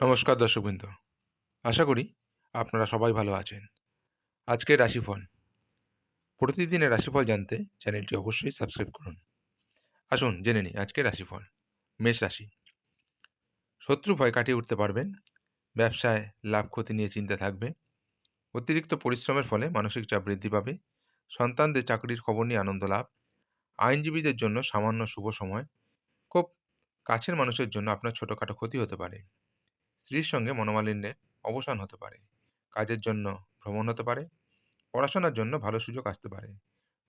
নমস্কার দর্শকবৃন্দ, আশা করি আপনারা সবাই ভালো আছেন। আজকের রাশিফল। প্রতিদিনের রাশিফল জানতে চ্যানেলটি অবশ্যই সাবস্ক্রাইব করুন। আসুন জেনে নিই আজকের রাশিফল। মেষ রাশি। শত্রু ভয় কাটিয়ে উঠতে পারবেন। ব্যবসায় লাভ ক্ষতি নিয়ে চিন্তা থাকবে। অতিরিক্ত পরিশ্রমের ফলে মানসিক চাপ বৃদ্ধি পাবে। সন্তানদের চাকরির খবর নিয়ে আনন্দ লাভ। আইনজীবীদের জন্য সামান্য শুভ সময়। খুব কাছের মানুষের জন্য আপনার ছোটখাটো ক্ষতি হতে পারে। স্ত্রীর সঙ্গে মনোমালিন্যের অবসান হতে পারে। কাজের জন্য ভ্রমণ হতে পারে। পড়াশোনার জন্য ভালো সুযোগ আসতে পারে।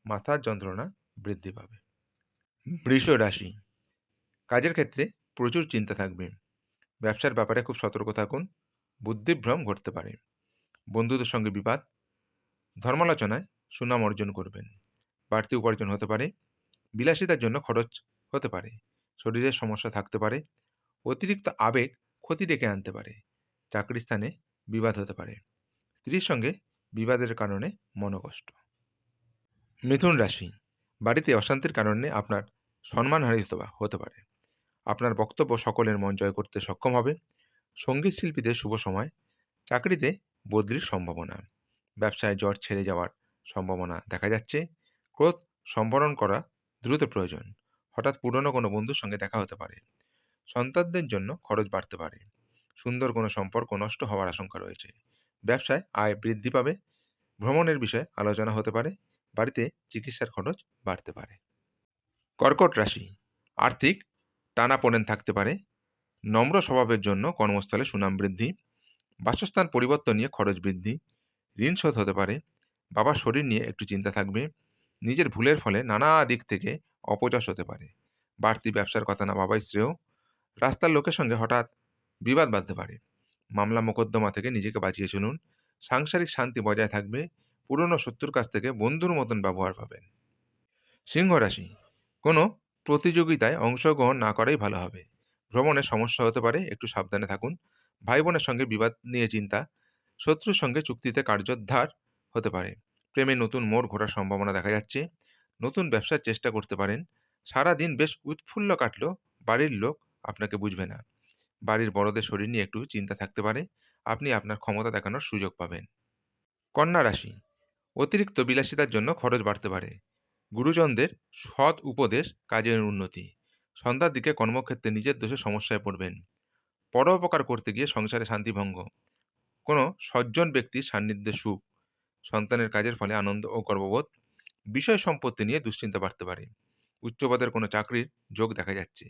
মাথার যন্ত্রণা বৃদ্ধি পাবে। বৃষ রাশি। কাজের ক্ষেত্রে প্রচুর চিন্তা থাকবে। ব্যবসার ব্যাপারে খুব সতর্ক থাকুন। বুদ্ধিভ্রম ঘটতে পারে। বন্ধুদের সঙ্গে বিবাদ। ধর্মালোচনায় সুনাম অর্জন করবেন। বাড়তি উপার্জন হতে পারে। বিলাসিতার জন্য খরচ হতে পারে। শরীরের সমস্যা থাকতে পারে। অতিরিক্ত আবেগ ক্ষতি ডেকে আনতে পারে। চাকরির স্থানে বিবাদ হতে পারে। স্ত্রীর সঙ্গে বিবাদের কারণে মনোকষ্ট। মিথুন রাশি। বাড়িতে অশান্তির কারণে আপনার সম্মানহানি হতে পারে। আপনার বক্তব্য সকলের মন জয় করতে সক্ষম হবে। সঙ্গীত শিল্পীদের শুভ সময়। চাকরিতে বদলির সম্ভাবনা। ব্যবসায় জ্বর ছেড়ে যাওয়ার সম্ভাবনা দেখা যাচ্ছে। ক্রোধ সম্বরণ করা দ্রুত প্রয়োজন। হঠাৎ পুরনো কোনো বন্ধুর সঙ্গে দেখা হতে পারে। সন্তানদের জন্য খরচ বাড়তে পারে। সুন্দর কোনো সম্পর্ক নষ্ট হওয়ার আশঙ্কা রয়েছে। ব্যবসায় আয় বৃদ্ধি পাবে। ভ্রমণের বিষয়ে আলোচনা হতে পারে। বাড়িতে চিকিৎসার খরচ বাড়তে পারে। কর্কট রাশি। আর্থিক টানাপোড়েন থাকতে পারে। নম্র স্বভাবের জন্য কর্মস্থলে সুনাম বৃদ্ধি। বাসস্থান পরিবর্তন নিয়ে খরচ বৃদ্ধি। ঋণ শোধ হতে পারে। বাবার শরীর নিয়ে একটু চিন্তা থাকবে। নিজের ভুলের ফলে নানা দিক থেকে অপযশ হতে পারে। বাড়তি ব্যবসার কথা না ভাবাই শ্রেয়। রাস্তার লোকের সঙ্গে হঠাৎ বিবাদ বাঁধতে পারে। মামলা মোকদ্দমা থেকে নিজেকে বাঁচিয়ে চলুন। সাংসারিক শান্তি বজায় থাকবে। পুরনো শত্রুর কাছ থেকে বন্ধুর মতন ব্যবহার পাবেন। সিংহ রাশি। কোনো প্রতিযোগিতায় অংশগ্রহণ না করাই ভালো হবে। ভ্রমণে সমস্যা হতে পারে, একটু সাবধানে থাকুন। ভাই বোনের সঙ্গে বিবাদ নিয়ে চিন্তা। শত্রুর সঙ্গে চুক্তিতে কার্যোদ্ধার হতে পারে। প্রেমে নতুন মোড় ঘোরার সম্ভাবনা দেখা যাচ্ছে। নতুন ব্যবসার চেষ্টা করতে পারেন। সারা দিন বেশ উৎফুল্ল কাটলেও বাড়ির লোক আপনাকে বুঝবে না। বাড়ির বড়দের শরীর নিয়ে একটু চিন্তা থাকতে পারে। আপনি আপনার ক্ষমতা দেখানোর সুযোগ পাবেন। কন্যা রাশি। অতিরিক্ত বিলাসিতার জন্য খরচ বাড়তে পারে। গুরুজনদের সৎ উপদেশ কাজের উন্নতি। সন্ধ্যার দিকে কর্মক্ষেত্রে নিজের দোষে সমস্যায় পড়বেন। পরোপকার করতে গিয়ে সংসারে শান্তিভঙ্গ। কোনো সজ্জন ব্যক্তির সান্নিধ্যে সুখ। সন্তানের কাজের ফলে আনন্দ ও গর্ববোধ। বিষয় সম্পত্তি নিয়ে দুশ্চিন্তা বাড়তে পারে। উচ্চপদের কোনো চাকরির যোগ দেখা যাচ্ছে।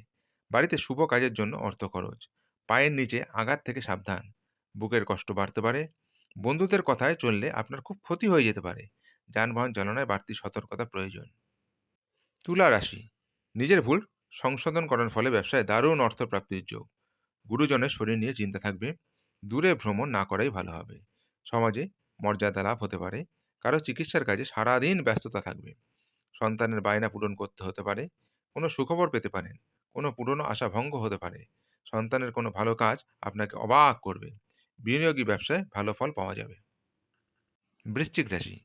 বাড়িতে শুভ কাজের জন্য অর্থ খরচ। পায়ের নিচে আঘাত থেকে সাবধান। বুকের কষ্ট বাড়তে পারে। বন্ধুদের কথায় চললে আপনার খুব ক্ষতি হয়ে যেতে পারে। যানবাহন চালনায় বাড়তি সতর্কতা প্রয়োজন। তুলা রাশি। নিজের ভুল সংশোধন করার ফলে ব্যবসায় দারুণ অর্থপ্রাপ্তির যোগ। গুরুজনের শরীর নিয়ে চিন্তা থাকবে। দূরে ভ্রমণ না করাই ভালো হবে। সমাজে মর্যাদা লাভ হতে পারে। কারো চিকিৎসার কাজে সারাদিন ব্যস্ততা থাকবে। সন্তানের বায়না পূরণ করতে হতে পারে। কোনো সুখবর পেতে পারেন। কোনো পুরনো আশা ভঙ্গ হতে পারে। সন্তানের কোনো ভালো কাজ আপনাকে অবাক করবে। বিনিয়োগী ব্যবসায় ভালো ফল পাওয়া যাবে। বৃশ্চিক রাশি।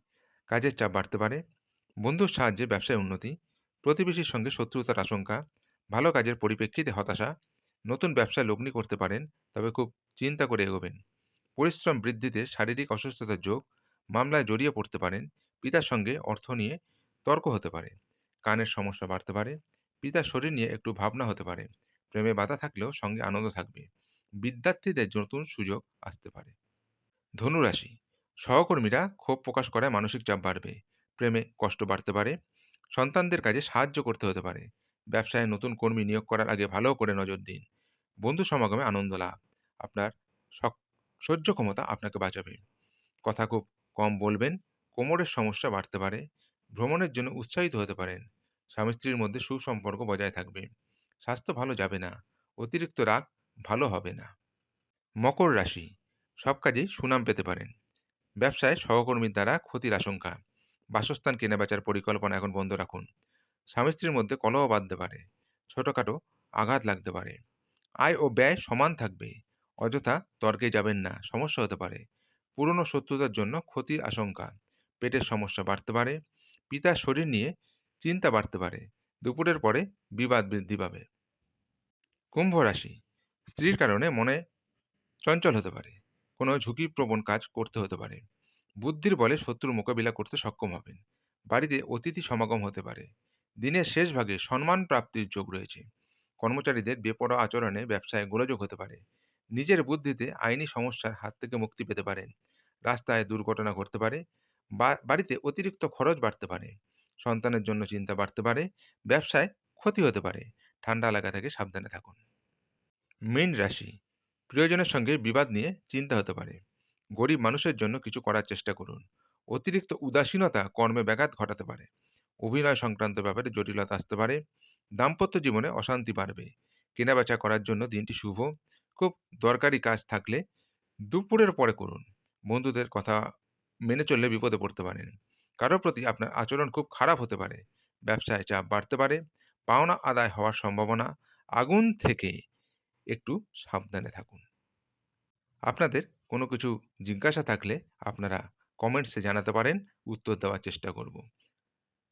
কাজের চাপ বাড়তে পারে। বন্ধুর সাহায্যে ব্যবসায় উন্নতি। প্রতিবেশীর সঙ্গে শত্রুতার আশঙ্কা। ভালো কাজের পরিপ্রেক্ষিতে হতাশা। নতুন ব্যবসায় লগ্নি করতে পারেন, তবে খুব চিন্তা করে এগোবেন। পরিশ্রম বৃদ্ধিতে শারীরিক অসুস্থতার যোগ। মামলায় জড়িয়ে পড়তে পারেন। পিতার সঙ্গে অর্থ নিয়ে তর্ক হতে পারে। কানের সমস্যা বাড়তে পারে। পিতার শরীর নিয়ে একটু ভাবনা হতে পারে। প্রেমে বাধা থাকলেও সঙ্গে আনন্দ থাকবে। বিদ্যার্থীদের নতুন সুযোগ আসতে পারে। ধনুরাশি। সহকর্মীরা ক্ষোভ প্রকাশ করায় মানসিক চাপ বাড়বে। প্রেমে কষ্ট বাড়তে পারে। সন্তানদের কাজে সাহায্য করতে হতে পারে। ব্যবসায় নতুন কর্মী নিয়োগ করার আগে ভালো করে নজর দিন। বন্ধু সমাগমে আনন্দ লাভ। আপনার সহ্য ক্ষমতা আপনাকে বাঁচাবে। কথা খুব কম বলবেন। কোমরের সমস্যা বাড়তে পারে। ভ্রমণের জন্য উৎসাহিত হতে পারেন। স্বামী স্ত্রীর মধ্যে সুসম্পর্ক বজায় থাকবে। স্বাস্থ্য ভালো যাবে না। অতিরিক্ত রাগ ভালো হবে না। মকর রাশি। সব কাজেই সুনাম পেতে পারেন। ব্যবসায় সহকর্মীর দ্বারা ক্ষতির আশঙ্কা। বাসস্থান কেনাবেচার পরিকল্পনা এখন বন্ধ রাখুন। স্বামী স্ত্রীর মধ্যে কলহ বাঁধতে পারে। ছোটখাটো আঘাত লাগতে পারে। আয় ও ব্যয় সমান থাকবে। অযথা তর্কে যাবেন না, সমস্যা হতে পারে। পুরনো শত্রুতার জন্য ক্ষতির আশঙ্কা। পেটের সমস্যা বাড়তে পারে। পিতার শরীর নিয়ে চিন্তা বাড়তে পারে। দুপুরের পরে বিবাদ বৃদ্ধি পাবে। কুম্ভ রাশি। স্ত্রীর কারণে মনে চঞ্চল হতে পারে, কোনো ঝুঁকিপ্রবণ কাজ করতে হতে পারে। বুদ্ধির বলে শত্রুর মোকাবিলা করতে সক্ষম হবেন। বাড়িতে অতিথি সমাগম হতে পারে। দিনের শেষ ভাগে সম্মান প্রাপ্তির যোগ রয়েছে। কর্মচারীদের বেপরোয়া আচরণে ব্যবসায় গোলযোগ হতে পারে। নিজের বুদ্ধিতে আইনি সমস্যার হাত থেকে মুক্তি পেতে পারেন। রাস্তায় দুর্ঘটনা ঘটতে পারে। বাড়িতে অতিরিক্ত খরচ বাড়তে পারে। সন্তানের জন্য চিন্তা বাড়তে পারে। ব্যবসায় ক্ষতি হতে পারে। ঠান্ডা এলাকা থেকে সাবধানে থাকুন। মীন রাশি, প্রিয়জনের সঙ্গে বিবাদ নিয়ে চিন্তা হতে পারে। গরিব মানুষের জন্য কিছু করার চেষ্টা করুন। অতিরিক্ত উদাসীনতা কর্মে ব্যাঘাত ঘটাতে পারে। অভিনয় সংক্রান্ত ব্যাপারে জটিলতা আসতে পারে। দাম্পত্য জীবনে অশান্তি বাড়বে। কেনাবেচা করার জন্য দিনটি শুভ। খুব দরকারি কাজ থাকলে দুপুরের পরে করুন। বন্ধুদের কথা মেনে চললে বিপদে পড়তে পারেন। কারোর প্রতি আপনার আচরণ খুব খারাপ হতে পারে। ব্যবসায় চাপ বাড়তে পারে। পাওনা আদায় হওয়ার সম্ভাবনা। আগুন থেকে একটু সাবধানে থাকুন। আপনাদের কোনো কিছু জিজ্ঞাসা থাকলে আপনারা কমেন্টসে জানাতে পারেন, উত্তর দেওয়ার চেষ্টা করব।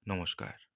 নমস্কার।